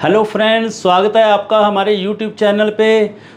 Hello friends, स्वागत है आपका हमारे यूट्यूब चैनल पे।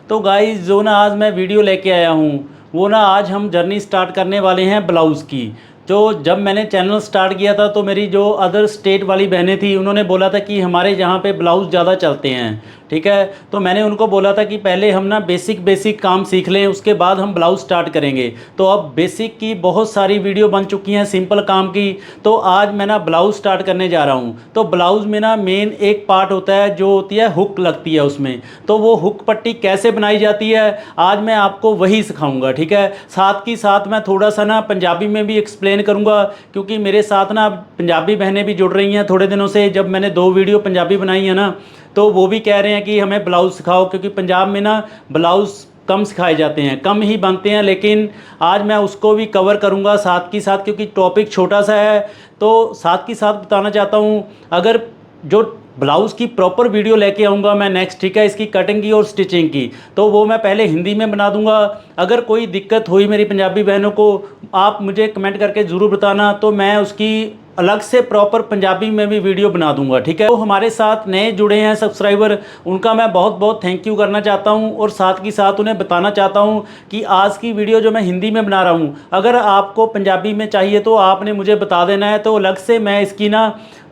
तो गाइस जो ना आज मैं वीडियो लेके आया हूँ वो ना आज हम जर्नी स्टार्ट करने वाले हैं ब्लाउज़ की। जो जब मैंने चैनल स्टार्ट किया था तो मेरी जो अदर स्टेट वाली बहनें थी उन्होंने बोला था कि हमारे यहाँ पे ब्लाउज़ ज़्यादा चलते हैं, ठीक है। तो मैंने उनको बोला था कि पहले हम ना बेसिक काम सीख लें, उसके बाद हम ब्लाउज़ स्टार्ट करेंगे। तो अब बेसिक की बहुत सारी वीडियो बन चुकी हैं, सिंपल काम की। तो आज मैं ना ब्लाउज़ स्टार्ट करने जा रहा हूँ। तो ब्लाउज़ में ना मेन एक पार्ट होता है जो होती है हुक लगती है उसमें। तो वो हुक पट्टी कैसे बनाई जाती है आज मैं आपको वही सिखाऊंगा, ठीक है। साथ ही साथ मैं थोड़ा सा ना पंजाबी में भी एक्सप्लेन करूंगा, क्योंकि मेरे साथ ना पंजाबी बहनें भी जुड़ रही हैं थोड़े दिनों से। जब मैंने 2 वीडियो पंजाबी बनाई है ना तो वो भी कह रहे हैं कि हमें ब्लाउज़ सिखाओ, क्योंकि पंजाब में ना ब्लाउज़ कम सिखाए जाते हैं, कम ही बनते हैं। लेकिन आज मैं उसको भी कवर करूंगा साथ के साथ, क्योंकि टॉपिक छोटा सा है। तो साथ के साथ बताना चाहता हूँ, अगर जो ब्लाउज़ की प्रॉपर वीडियो लेके आऊँगा मैं नेक्स्ट, ठीक है, इसकी कटिंग की और स्टिचिंग की, तो वो मैं पहले हिंदी में बना दूँगा। अगर कोई दिक्कत हुई मेरी पंजाबी बहनों को, आप मुझे कमेंट करके ज़रूर बताना, तो मैं उसकी अलग से प्रॉपर पंजाबी में भी वीडियो बना दूंगा, ठीक है। तो हमारे साथ नए जुड़े हैं सब्सक्राइबर, उनका मैं बहुत बहुत थैंक यू करना चाहता हूं, और साथ ही साथ उन्हें बताना चाहता हूं कि आज की वीडियो जो मैं हिंदी में बना रहा हूं, अगर आपको पंजाबी में चाहिए तो आपने मुझे बता देना है, तो अलग से मैं इसकी ना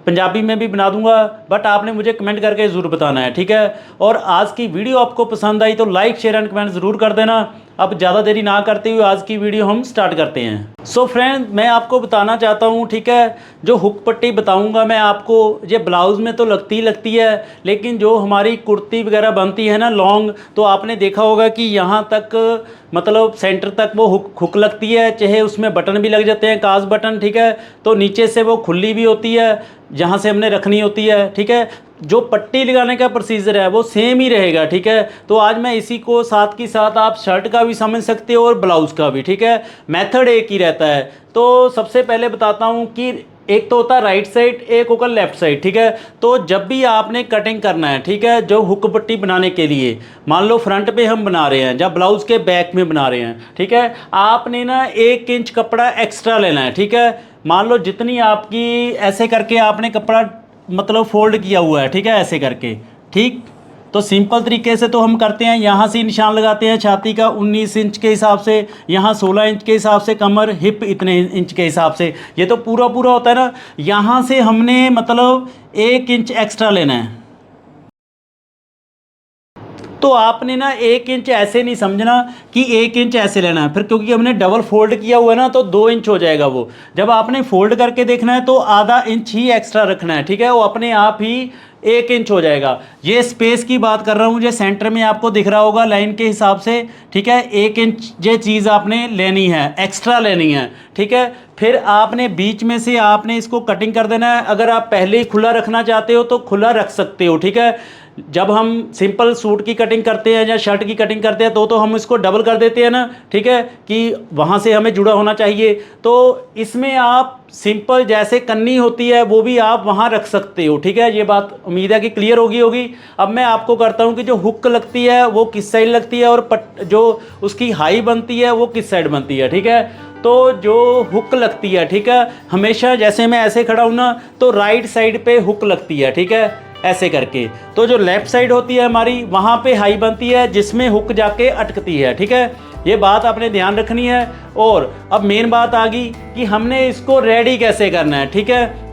पंजाबी में भी बना दूंगा। बट आपने मुझे कमेंट करके ज़रूर बताना है, ठीक है। और आज की वीडियो आपको पसंद आई तो लाइक शेयर एंड कमेंट ज़रूर कर देना। अब ज़्यादा देरी ना करते हुए आज की वीडियो हम स्टार्ट करते हैं। सो फ्रेंड, मैं आपको बताना चाहता हूँ, ठीक है, जो हुक पट्टी बताऊँगा मैं आपको, ये ब्लाउज़ में तो लगती है, लेकिन जो हमारी कुर्ती वगैरह बनती है ना लॉन्ग, तो आपने देखा होगा कि यहाँ तक मतलब सेंटर तक वो हुक लगती है, चाहे उसमें बटन भी लग जाते हैं, काज बटन, ठीक है। तो नीचे से वो खुली भी होती है जहाँ से हमने रखनी होती है, ठीक है। जो पट्टी लगाने का प्रोसीजर है वो सेम ही रहेगा, ठीक है। तो आज मैं इसी को साथ के साथ आप शर्ट का भी समझ सकते हो और ब्लाउज़ का भी, ठीक है। मेथड एक ही रहता है। तो सबसे पहले बताता हूँ कि एक तो होता है राइट साइड, एक होगा लेफ्ट साइड, ठीक है। तो जब भी आपने कटिंग करना है, ठीक है, जो हुक पट्टी बनाने के लिए, मान लो फ्रंट पे हम बना रहे हैं या ब्लाउज़ के बैक में बना रहे हैं, ठीक है, आपने ना 1 इंच कपड़ा एक्स्ट्रा लेना है, ठीक है। मान लो जितनी आपकी, ऐसे करके आपने कपड़ा मतलब फोल्ड किया हुआ है, ठीक है, ऐसे करके, ठीक। तो सिंपल तरीके से तो हम करते हैं, यहाँ से निशान लगाते हैं छाती का 19 इंच के हिसाब से, यहाँ 16 इंच के हिसाब से, कमर हिप इतने इंच के हिसाब से, ये तो पूरा होता है ना। यहाँ से हमने मतलब 1 इंच एक्स्ट्रा लेना है। तो आपने ना 1 इंच ऐसे नहीं समझना कि 1 इंच ऐसे लेना है, फिर क्योंकि हमने डबल फोल्ड किया हुआ है ना तो 2 इंच हो जाएगा वो। जब आपने फोल्ड करके देखना है तो आधा इंच ही एक्स्ट्रा रखना है, ठीक है, वो अपने आप ही 1 इंच हो जाएगा। ये स्पेस की बात कर रहा हूँ, जो सेंटर में आपको दिख रहा होगा लाइन के हिसाब से, ठीक है। 1 इंच ये चीज़ आपने लेनी है, एक्स्ट्रा लेनी है, ठीक है। फिर आपने बीच में से आपने इसको कटिंग कर देना है। अगर आप पहले ही खुला रखना चाहते हो तो खुला रख सकते हो, ठीक है। जब हम सिंपल सूट की कटिंग करते हैं या शर्ट की कटिंग करते हैं तो हम इसको डबल कर देते हैं ना, ठीक है, कि वहाँ से हमें जुड़ा होना चाहिए। तो इसमें आप सिंपल जैसे कन्नी होती है वो भी आप वहाँ रख सकते हो, ठीक है। ये बात उम्मीद है कि क्लियर होगी। अब मैं आपको करता हूँ कि जो हुक लगती है वो किस साइड लगती है और जो उसकी हाई बनती है वो किस साइड बनती है, ठीक है। तो जो हुक लगती है, ठीक है, हमेशा जैसे मैं ऐसे खड़ा हूँ ना तो राइट साइड पे हुक लगती है, ठीक है, ऐसे करके। तो जो लेफ्ट साइड होती है हमारी, वहाँ पे हाई बनती है जिसमें हुक जाके अटकती है, ठीक है। ये बात आपने ध्यान रखनी है। और अब मेन बात आ गई कि हमने इसको रेडी कैसे करना है, ठीक है।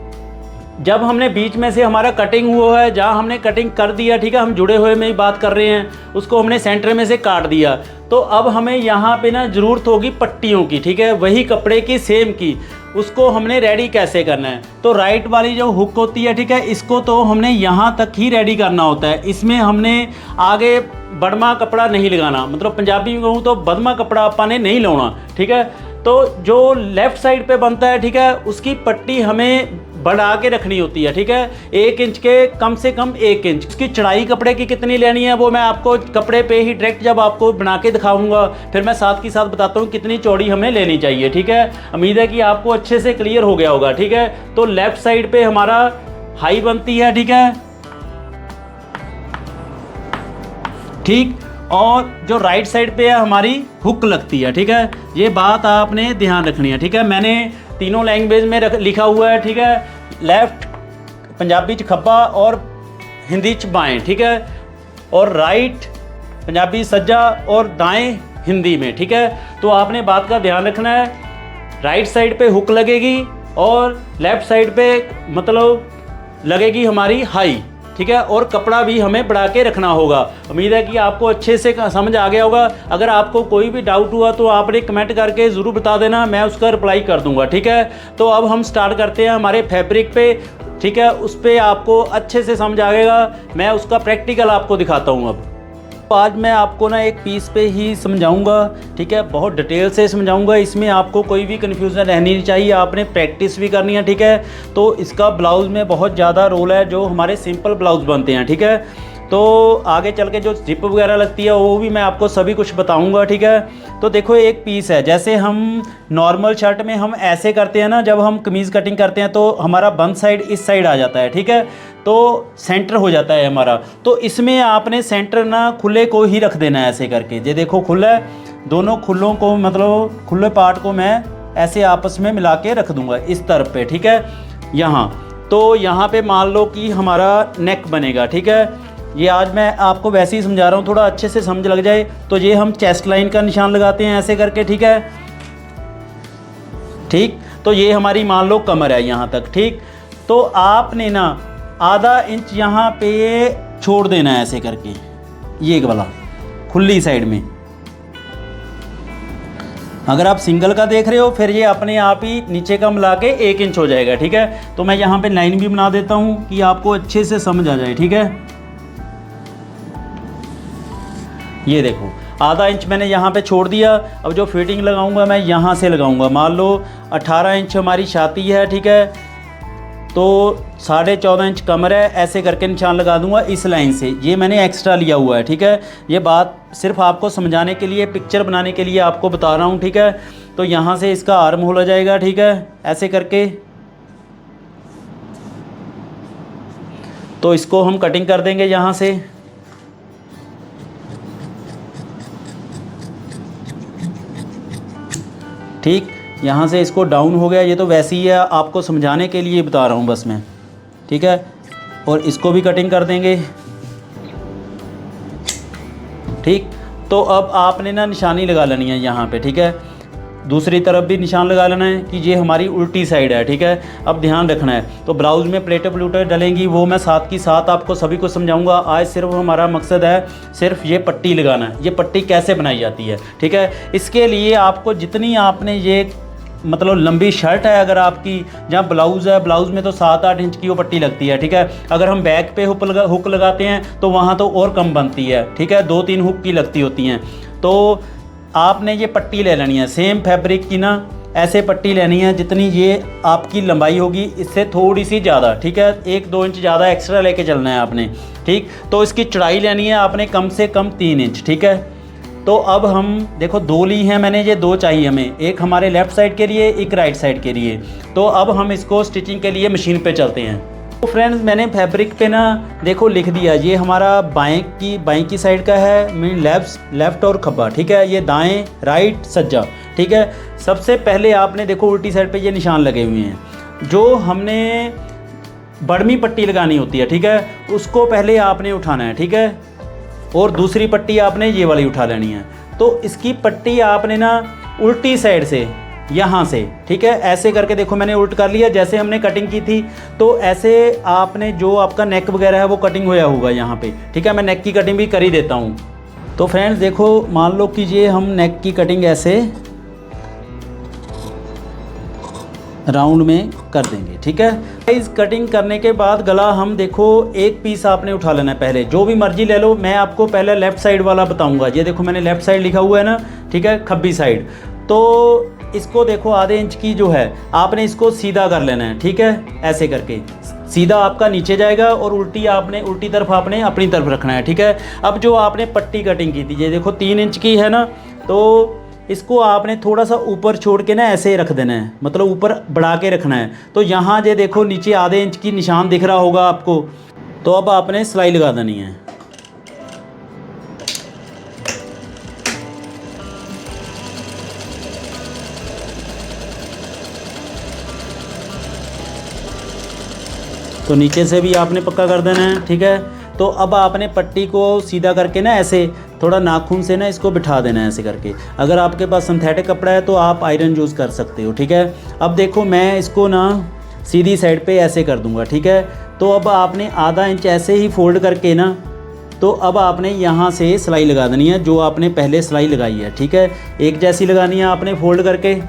जब हमने बीच में से हमारा कटिंग हुआ है, जहाँ हमने कटिंग कर दिया, ठीक है, हम जुड़े हुए में ही बात कर रहे हैं, उसको हमने सेंटर में से काट दिया। तो अब हमें यहाँ पे ना ज़रूरत होगी पट्टियों की, ठीक है, वही कपड़े की सेम की। उसको हमने रेडी कैसे करना है, तो राइट वाली जो हुक होती है, ठीक है, इसको तो हमने यहाँ तक ही रेडी करना होता है। इसमें हमने आगे बड़मा कपड़ा नहीं लगाना, मतलब पंजाबी में कहूँ तो बदमा कपड़ा आपने नहीं लाना, ठीक है। तो जो लेफ़्ट साइड पे बनता है, ठीक है, उसकी पट्टी हमें बढ़ा के रखनी होती है, ठीक है, 1 इंच के कम से कम 1 इंच। उसकी चढ़ाई कपड़े की कितनी लेनी है वो मैं आपको कपड़े पे ही डायरेक्ट जब आपको बना के दिखाऊंगा, फिर मैं साथ के साथ बताता हूँ कितनी चौड़ी हमें लेनी चाहिए, ठीक है। उम्मीद है कि आपको अच्छे से क्लियर हो गया होगा, ठीक है। तो लेफ्ट साइड पे हमारा हाई बनती है, ठीक है, ठीक, और जो राइट साइड पे है हमारी हुक लगती है, ठीक है। ये बात आपने ध्यान रखनी है, ठीक है। मैंने तीनों लैंग्वेज में लिखा हुआ है, ठीक है। लेफ्ट पंजाबी च खब्बा और हिंदी च बाएँ, ठीक है, और राइट पंजाबी सज्जा और दाएं हिंदी में, ठीक है। तो आपने बात का ध्यान रखना है, राइट साइड पे हुक लगेगी और लेफ़्ट साइड पे मतलब लगेगी हमारी हाई, ठीक है, और कपड़ा भी हमें बढ़ा के रखना होगा। उम्मीद है कि आपको अच्छे से समझ आ गया होगा। अगर आपको कोई भी डाउट हुआ तो आपने कमेंट करके ज़रूर बता देना, मैं उसका रिप्लाई कर दूंगा, ठीक है। तो अब हम स्टार्ट करते हैं हमारे फैब्रिक पे, ठीक है, उस पर आपको अच्छे से समझ आ जाएगा। मैं उसका प्रैक्टिकल आपको दिखाता हूँ। अब तो आज मैं आपको ना एक पीस पे ही समझाऊंगा, ठीक है, बहुत डिटेल से समझाऊंगा। इसमें आपको कोई भी कन्फ्यूज़न रहनी नहीं चाहिए, आपने प्रैक्टिस भी करनी है, ठीक है। तो इसका ब्लाउज़ में बहुत ज़्यादा रोल है जो हमारे सिंपल ब्लाउज़ बनते हैं, ठीक है। तो आगे चल के जो जिप वगैरह लगती है वो भी मैं आपको सभी कुछ बताऊंगा, ठीक है। तो देखो एक पीस है, जैसे हम नॉर्मल शर्ट में हम ऐसे करते हैं ना, जब हम कमीज़ कटिंग करते हैं तो हमारा बंद साइड इस साइड आ जाता है, ठीक है, तो सेंटर हो जाता है हमारा। तो इसमें आपने सेंटर ना खुले को ही रख देना है ऐसे करके। ये देखो खुला है, दोनों खुलों को मतलब खुले पार्ट को मैं ऐसे आपस में मिला के रख दूंगा इस तरफ पे, ठीक है। यहाँ तो यहाँ पे मान लो कि हमारा नेक बनेगा, ठीक है। ये आज मैं आपको वैसे ही समझा रहा हूँ, थोड़ा अच्छे से समझ लग जाए। तो ये हम चेस्ट लाइन का निशान लगाते हैं ऐसे करके, ठीक है, ठीक। तो ये हमारी मान लो कमर है यहाँ तक, ठीक। तो आपने ना आधा इंच यहाँ पे छोड़ देना है ऐसे करके, ये वाला खुली साइड में। अगर आप सिंगल का देख रहे हो फिर ये अपने आप ही नीचे का मिला के 1 इंच हो जाएगा, ठीक है। तो मैं यहाँ पे लाइन भी बना देता हूँ कि आपको अच्छे से समझ आ जाए, ठीक है। ये देखो आधा इंच मैंने यहाँ पे छोड़ दिया। अब जो फिटिंग लगाऊंगा मैं यहाँ से लगाऊंगा। मान लो 18 इंच हमारी छाती है, ठीक है, तो 14.5 इंच कमर है, ऐसे करके निशान लगा दूंगा इस लाइन से। ये मैंने एक्स्ट्रा लिया हुआ है, ठीक है। ये बात सिर्फ आपको समझाने के लिए, पिक्चर बनाने के लिए आपको बता रहा हूँ, ठीक है। तो यहाँ से इसका आर्म होल हो जाएगा, ठीक है, ऐसे करके। तो इसको हम कटिंग कर देंगे यहाँ से, ठीक। यहाँ से इसको डाउन हो गया। ये तो वैसे ही है, आपको समझाने के लिए बता रहा हूँ बस मैं, ठीक है। और इसको भी कटिंग कर देंगे, ठीक। तो अब आपने ना निशानी लगा लेनी है यहाँ पे, ठीक है। दूसरी तरफ भी निशान लगा लेना है कि ये हमारी उल्टी साइड है, ठीक है। अब ध्यान रखना है, तो ब्लाउज़ में प्लेटें प्लूटें डलेंगी, वो मैं साथ की साथ आपको सभी को समझाऊंगा। आज सिर्फ हमारा मकसद है सिर्फ ये पट्टी लगाना है, ये पट्टी कैसे बनाई जाती है, ठीक है। इसके लिए आपको जितनी आपने ये मतलब लंबी शर्ट है अगर आपकी, जहाँ ब्लाउज़ है, ब्लाउज़ में तो 7-8 इंच की वो पट्टी लगती है, ठीक है। अगर हम बैक पे हुक लगाते हैं तो वहाँ तो और कम बनती है, ठीक है, 2-3 हुक की लगती होती हैं। तो आपने ये पट्टी ले लेनी है सेम फैब्रिक की ना, ऐसे पट्टी लेनी है जितनी ये आपकी लंबाई होगी इससे थोड़ी सी ज़्यादा, ठीक है। 1-2 इंच ज़्यादा एक्स्ट्रा लेके चलना है आपने, ठीक। तो इसकी चौड़ाई लेनी है आपने कम से कम 3 इंच, ठीक है। तो अब हम देखो 2 ली हैं मैंने, ये 2 चाहिए हमें, एक हमारे लेफ़्ट साइड के लिए, एक राइट साइड के लिए। तो अब हम इसको स्टिचिंग के लिए मशीन पे चलते हैं। तो फ्रेंड्स मैंने फैब्रिक पे ना देखो लिख दिया, ये हमारा बाएं की साइड का है, मीन लेफ़्ट और खब्बा, ठीक है। ये दाएं राइट सज्जा, ठीक है। सबसे पहले आपने देखो उल्टी साइड पे ये निशान लगे हुए हैं, जो हमने बड़मी पट्टी लगानी होती है, ठीक है, उसको पहले आपने उठाना है, ठीक है। और दूसरी पट्टी आपने ये वाली उठा लेनी है। तो इसकी पट्टी आपने ना उल्टी साइड से यहाँ से, ठीक है, ऐसे करके देखो मैंने उल्ट कर लिया जैसे हमने कटिंग की थी। तो ऐसे आपने जो आपका नेक वगैरह है वो कटिंग होया होगा यहाँ पे, ठीक है। मैं नेक की कटिंग भी कर ही देता हूँ। तो फ्रेंड्स देखो मान लो कि ये हम नेक की कटिंग ऐसे राउंड में कर देंगे, ठीक है। इस कटिंग करने के बाद गला हम देखो एक पीस आपने उठा लेना है, पहले जो भी मर्जी ले लो। मैं आपको पहले लेफ़्ट साइड वाला बताऊंगा। ये देखो मैंने लेफ़्ट साइड लिखा हुआ है ना, ठीक है, खब्बी साइड। तो इसको देखो आधे इंच की जो है आपने इसको सीधा कर लेना है, ठीक है, ऐसे करके सीधा आपका नीचे जाएगा और उल्टी तरफ आपने अपनी तरफ रखना है, ठीक है। अब जो आपने पट्टी कटिंग की थी ये देखो 3 इंच की है ना, तो इसको आपने थोड़ा सा ऊपर छोड़ के ना ऐसे रख देना है, मतलब ऊपर बढ़ा के रखना है। तो यहाँ ये देखो नीचे आधे इंच की निशान दिख रहा होगा आपको। तो अब आपने सिलाई लगा देनी है। तो नीचे से भी आपने पक्का कर देना है, ठीक है। तो अब आपने पट्टी को सीधा करके ना ऐसे थोड़ा नाखून से ना इसको बिठा देना है ऐसे करके। अगर आपके पास सिंथेटिक कपड़ा है तो आप आयरन यूज़ कर सकते हो, ठीक है। अब देखो मैं इसको ना सीधी साइड पे ऐसे कर दूंगा, ठीक है। तो अब आपने आधा इंच ऐसे ही फोल्ड करके ना, तो अब आपने यहाँ से सिलाई लगा देनी है जो आपने पहले सिलाई लगाई है, ठीक है। एक जैसी लगानी है आपने फोल्ड करके,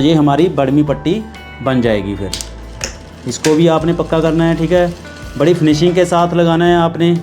ये हमारी बढ़मी पट्टी बन जाएगी। फिर इसको भी आपने पक्का करना है, ठीक है। बड़ी फिनिशिंग के साथ लगाना है आपने।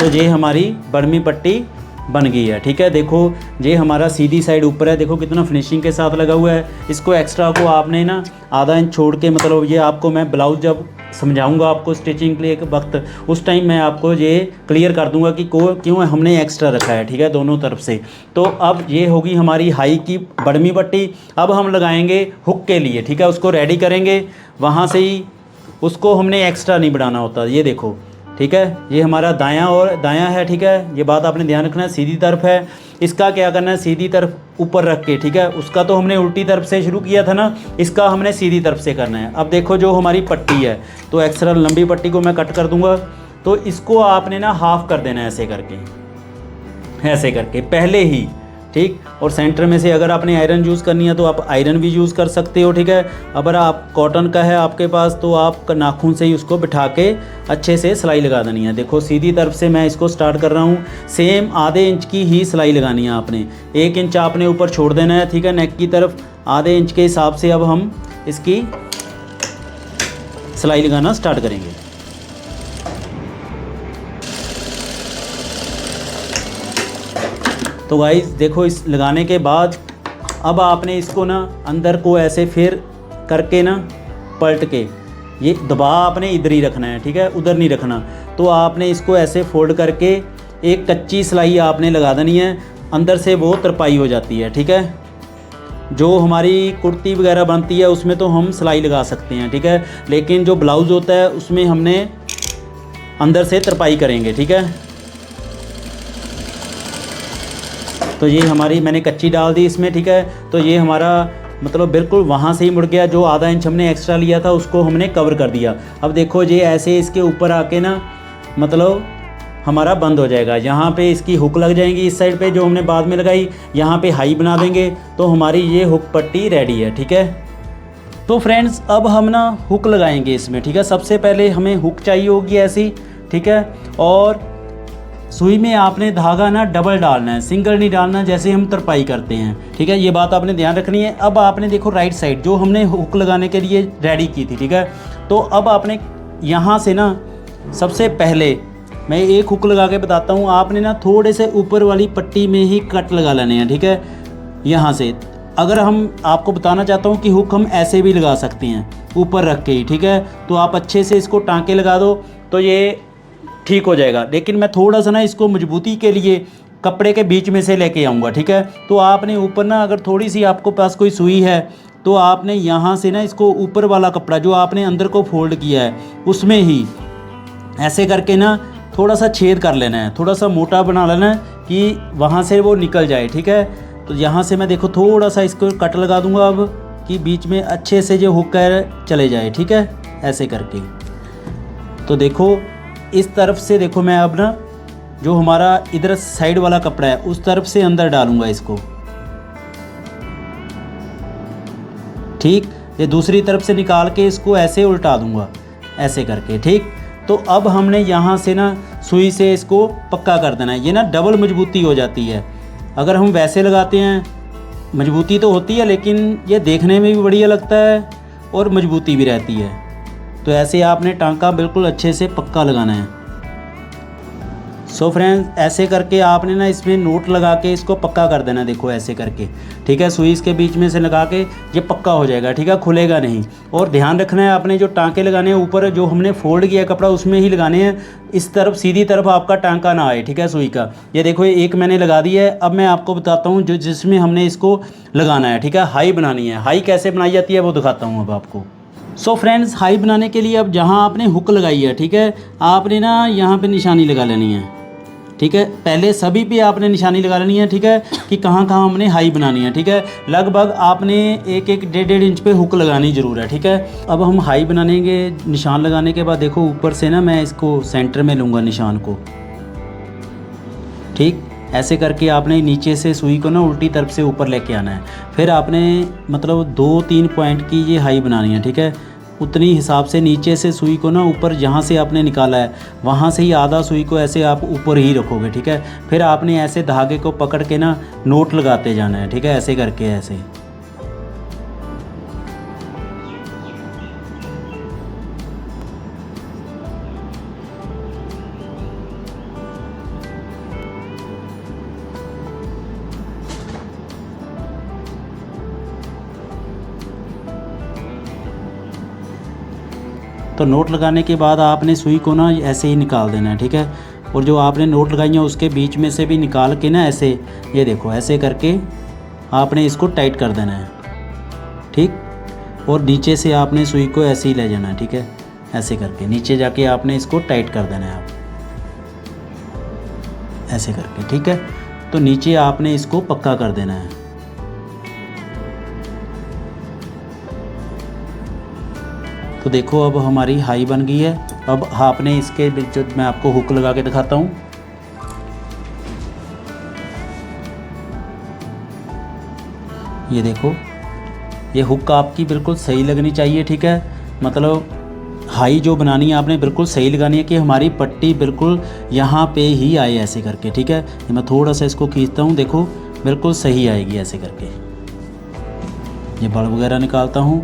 तो ये हमारी बढ़मी पट्टी बन गई है, ठीक है। देखो ये हमारा सीधी साइड ऊपर है, देखो कितना फिनिशिंग के साथ लगा हुआ है। इसको एक्स्ट्रा को आपने ना आधा इंच छोड़ के, मतलब ये आपको मैं ब्लाउज जब समझाऊंगा आपको स्टिचिंग के लिए एक वक्त, उस टाइम मैं आपको ये क्लियर कर दूंगा कि क्यों हमने एक्स्ट्रा रखा है, ठीक है, दोनों तरफ से। तो अब ये होगी हमारी हाई की बढ़मी पट्टी। अब हम लगाएंगे हुक के लिए, ठीक है, उसको रेडी करेंगे वहाँ से ही। उसको हमने एक्स्ट्रा नहीं बढ़ाना होता, ये देखो, ठीक है। ये हमारा दायां है, ठीक है। ये बात आपने ध्यान रखना है, सीधी तरफ है। इसका क्या करना है, सीधी तरफ ऊपर रख के, ठीक है। उसका तो हमने उल्टी तरफ से शुरू किया था ना, इसका हमने सीधी तरफ से करना है। अब देखो जो हमारी पट्टी है, तो एक्स्ट्रा लंबी पट्टी को मैं कट कर दूंगा। तो इसको आपने ना हाफ कर देना है ऐसे करके पहले ही, ठीक। और सेंटर में से अगर आपने आयरन यूज़ करनी है तो आप आयरन भी यूज़ कर सकते हो, ठीक है। अगर आप कॉटन का है आपके पास तो आप नाखून से ही उसको बिठा के अच्छे से सिलाई लगा देनी है। देखो सीधी तरफ से मैं इसको स्टार्ट कर रहा हूँ। सेम आधे इंच की ही सिलाई लगानी है आपने, 1 इंच आपने ऊपर छोड़ देना है, ठीक है। नेक की तरफ आधे इंच के हिसाब से अब हम इसकी सिलाई लगाना स्टार्ट करेंगे। तो गाइस देखो इस लगाने के बाद अब आपने इसको ना अंदर को ऐसे फिर करके ना पलट के, ये दबाव आपने इधर ही रखना है, ठीक है, उधर नहीं रखना। तो आपने इसको ऐसे फोल्ड करके एक कच्ची सिलाई आपने लगा देनी है, अंदर से वो तरपाई हो जाती है, ठीक है। जो हमारी कुर्ती वगैरह बनती है उसमें तो हम सिलाई लगा सकते हैं, ठीक है, लेकिन जो ब्लाउज़ होता है उसमें हमने अंदर से तरपाई करेंगे, ठीक है। तो ये हमारी मैंने कच्ची डाल दी इसमें, ठीक है। तो ये हमारा मतलब बिल्कुल वहाँ से ही मुड़ गया, जो आधा इंच हमने एक्स्ट्रा लिया था उसको हमने कवर कर दिया। अब देखो ये ऐसे इसके ऊपर आके ना मतलब हमारा बंद हो जाएगा। यहाँ पे इसकी हुक लग जाएंगी इस साइड पे जो हमने बाद में लगाई, यहाँ पे हाई बना देंगे तो हमारी ये हुक पट्टी रेडी है, ठीक है। तो फ्रेंड्स अब हम ना हुक लगाएंगे इसमें, ठीक है। सबसे पहले हमें हुक चाहिए होगी ऐसी, ठीक है। और सुई में आपने धागा ना डबल डालना है, सिंगल नहीं डालना जैसे हम तरपाई करते हैं, ठीक है। ये बात आपने ध्यान रखनी है। अब आपने देखो राइट साइड जो हमने हुक लगाने के लिए रेडी की थी, ठीक है। तो अब आपने यहाँ से ना सबसे पहले मैं एक हुक लगा के बताता हूँ, आपने ना थोड़े से ऊपर वाली पट्टी में ही कट लगा लेने हैं, ठीक है, यहाँ से। अगर हम आपको बताना चाहता हूँ कि हुक हम ऐसे भी लगा सकते हैं ऊपर रख के ही, ठीक है। तो आप अच्छे से इसको टाँके लगा दो तो ये ठीक हो जाएगा। लेकिन मैं थोड़ा सा ना इसको मजबूती के लिए कपड़े के बीच में से लेके आऊँगा, ठीक है। तो आपने ऊपर ना अगर थोड़ी सी आपको पास कोई सुई है तो आपने यहाँ से ना इसको ऊपर वाला कपड़ा जो आपने अंदर को फोल्ड किया है उसमें ही ऐसे करके ना थोड़ा सा छेद कर लेना है, थोड़ा सा मोटा बना लेना है कि वहाँ से वो निकल जाए, ठीक है। तो यहाँ से मैं देखो थोड़ा सा इसको कट लगा दूँगा अब कि बीच में अच्छे से जो हुक है चले जाए, ठीक है, ऐसे करके। तो देखो इस तरफ से देखो मैं अब ना जो हमारा इधर साइड वाला कपड़ा है उस तरफ से अंदर डालूंगा इसको, ठीक। ये दूसरी तरफ से निकाल के इसको ऐसे उल्टा दूंगा ऐसे करके, ठीक। तो अब हमने यहाँ से ना सुई से इसको पक्का कर देना है। ये ना डबल मजबूती हो जाती है। अगर हम वैसे लगाते हैं मजबूती तो होती है लेकिन ये देखने में भी बढ़िया लगता है और मजबूती भी रहती है। तो ऐसे आपने टांका बिल्कुल अच्छे से पक्का लगाना है। सो फ्रेंड्स ऐसे करके आपने ना इसमें नोट लगा के इसको पक्का कर देना, देखो ऐसे करके, ठीक है। सुई इसके बीच में से लगा के ये पक्का हो जाएगा, ठीक है, खुलेगा नहीं। और ध्यान रखना है आपने जो टांके लगाने हैं ऊपर जो हमने फोल्ड किया कपड़ा उसमें ही लगाने हैं, इस तरफ सीधी तरफ आपका टांका ना आए, ठीक है, सुई का। ये देखो एक मैंने लगा दी है। अब मैं आपको बताता हूँ जो जिसमें हमने इसको लगाना है, ठीक है, हाई बनानी है। हाई कैसे बनाई जाती है वो दिखाता हूँ अब आपको। सो फ्रेंड्स हाई बनाने के लिए अब जहाँ आपने हुक लगाई है, ठीक है, आपने ना यहाँ पे निशानी लगा लेनी है, ठीक है। पहले सभी पे आपने निशानी लगा लेनी है, ठीक है, कि कहाँ कहाँ हमने हाई बनानी है, ठीक है। लगभग आपने 1-1 1.5 इंच पे हुक लगानी ज़रूर है, ठीक है। अब हम हाई बनानेंगे। निशान लगाने के बाद देखो ऊपर से ना मैं इसको सेंटर में लूँगा निशान को, ठीक। ऐसे करके आपने नीचे से सुई को ना उल्टी तरफ से ऊपर लेके आना है। फिर आपने मतलब 2-3 पॉइंट की ये हाई बनानी है, ठीक है। उतनी हिसाब से नीचे से सुई को ना ऊपर जहाँ से आपने निकाला है वहाँ से ही आधा सुई को ऐसे आप ऊपर ही रखोगे, ठीक है। फिर आपने ऐसे धागे को पकड़ के ना नोट लगाते जाना है, ठीक है, ऐसे करके ऐसे। तो नोट लगाने के बाद आपने सुई को ना ऐसे ही निकाल देना है, ठीक है। और जो आपने नोट लगाई है उसके बीच में से भी निकाल के ना ऐसे, ये देखो ऐसे करके आपने इसको टाइट कर देना है, ठीक। और नीचे से आपने सुई को ऐसे ही ले जाना है, ठीक है, ऐसे करके नीचे जाके आपने इसको टाइट कर देना है आप ऐसे करके, ठीक है। तो नीचे आपने इसको पक्का कर देना है। तो देखो अब हमारी हाई बन गई है। अब आपने इसके बीच मैं आपको हुक लगा के दिखाता हूँ। ये देखो ये हुक आपकी बिल्कुल सही लगनी चाहिए, ठीक है। मतलब हाई जो बनानी है आपने बिल्कुल सही लगानी है कि हमारी पट्टी बिल्कुल यहाँ पे ही आए ऐसे करके, ठीक है। ये मैं थोड़ा सा इसको खींचता हूँ, देखो बिल्कुल सही आएगी ऐसे करके। ये बल वगैरह निकालता हूँ।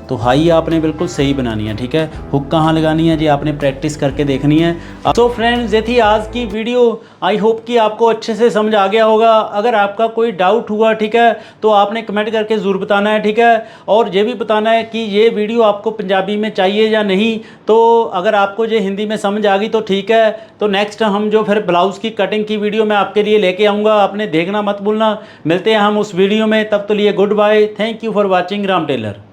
तो हाई आपने बिल्कुल सही बनानी है, ठीक है। हुक कहाँ लगानी है जी आपने प्रैक्टिस करके देखनी है। तो फ्रेंड्स ये थी आज की वीडियो। आई होप कि आपको अच्छे से समझ आ गया होगा। अगर आपका कोई डाउट हुआ, ठीक है, तो आपने कमेंट करके ज़रूर बताना है, ठीक है। और ये भी बताना है कि ये वीडियो आपको पंजाबी में चाहिए या नहीं। तो अगर आपको ये हिंदी में समझ आ गई तो ठीक है। तो नेक्स्ट हम जो फिर ब्लाउज़ की कटिंग की वीडियो मैं आपके लिए लेके आऊँगा, आपने देखना मत भूलना। मिलते हैं हम उस वीडियो में, तब तो लिए goodbye. Thank you for watching Ram Taylor.